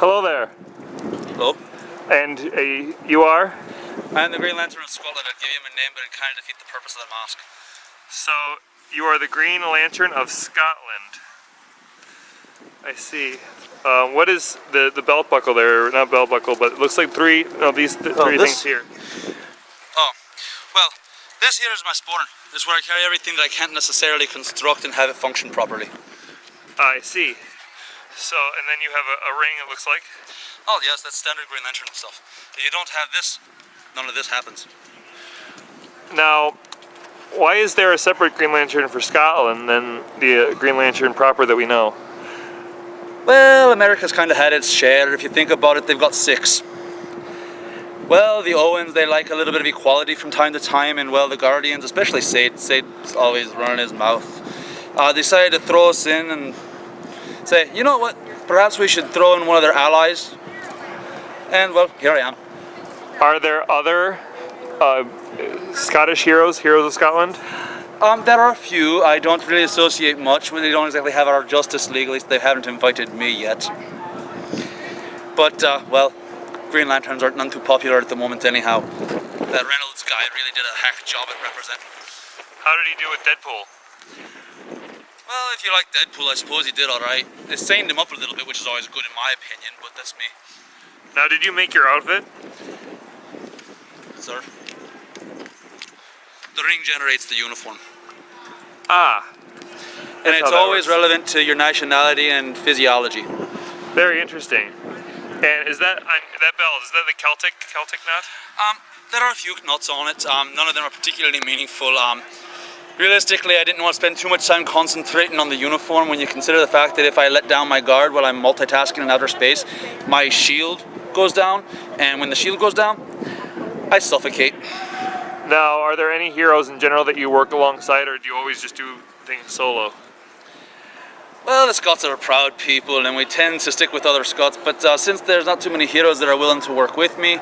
Hello there. Hello? And you are? I'm the Green Lantern of Scotland. I'd give you my name, but it'd kind of defeat the purpose of the mask. So, you are the Green Lantern of Scotland. I see. What is the belt buckle there? Not belt buckle, but it looks like three things here. Oh, well, this here is my sporran. It's where I carry everything that I can't necessarily construct and have it function properly. I see. So, and then you have a ring, it looks like? Oh yes, that's standard Green Lantern stuff. If you don't have this, none of this happens. Now, why is there a separate Green Lantern for Scotland than the Green Lantern proper that we know? Well, America's kind of had its share. If you think about it, they've got 6. Well, the Owens, they like a little bit of equality from time to time, and well, the Guardians, especially Sade's always running his mouth, decided to throw us in and say, you know what, perhaps we should throw in one of their allies. And well, here I am. Are there other Scottish heroes of Scotland? There are a few. I don't really associate much when they don't exactly have our Justice League. At least they haven't invited me yet. But, well, Green Lanterns aren't none too popular at the moment anyhow. That Reynolds guy really did a hack job at representing. How did he do with Deadpool? Well, if you like Deadpool, I suppose he did alright. They stained him up a little bit, which is always good in my opinion, but that's me. Now, did you make your outfit? Sir? The ring generates the uniform. Ah. And it's always relevant to your nationality and physiology. Very interesting. And is that belt, is that the Celtic knot? There are a few knots on it. None of them are particularly meaningful. Realistically, I didn't want to spend too much time concentrating on the uniform when you consider the fact that if I let down my guard while I'm multitasking in outer space, my shield goes down, and when the shield goes down, I suffocate. Now, are there any heroes in general that you work alongside, or do you always just do things solo? Well, the Scots are proud people, and we tend to stick with other Scots, but since there's not too many heroes that are willing to work with me,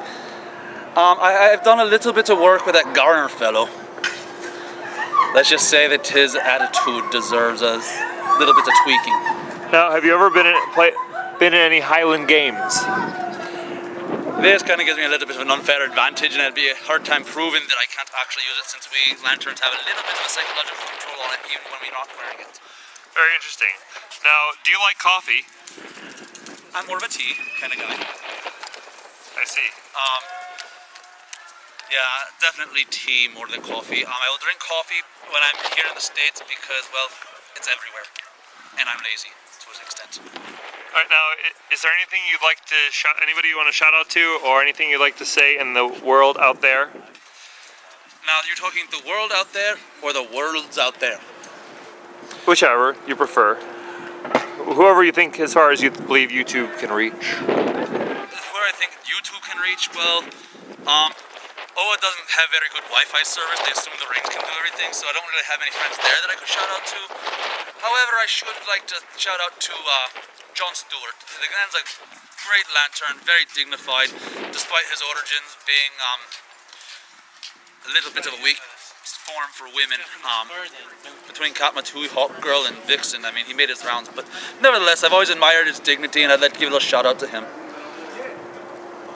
I've done a little bit of work with that Garner fellow. Let's just say that his attitude deserves a little bit of tweaking. Now, have you ever been in any Highland games? This kind of gives me a little bit of an unfair advantage, and it'd be a hard time proving that I can't actually use it, since we Lanterns have a little bit of a psychological control on it, even when we're not wearing it. Very interesting. Now, do you like coffee? I'm more of a tea kind of guy. I see. Yeah, definitely tea more than coffee. I will drink coffee when I'm here in the States because, well, it's everywhere. And I'm lazy to an extent. Alright, now, is there anything you'd like to anybody you want to shout out to, or anything you'd like to say in the world out there? Now, you're talking the world out there, or the worlds out there? Whichever you prefer. Whoever you think, as far as you believe YouTube can reach. Where I think YouTube can reach, well, OA doesn't have very good Wi-Fi service. They assume the rings can do everything, so I don't really have any friends there that I could shout out to. However, I should like to shout out to John Stewart. The man's a great lantern, very dignified, despite his origins being a little bit of a weak form for women. Between Katma Tui, Hawkgirl, and Vixen, I mean, he made his rounds. But nevertheless, I've always admired his dignity, and I'd like to give a little shout out to him.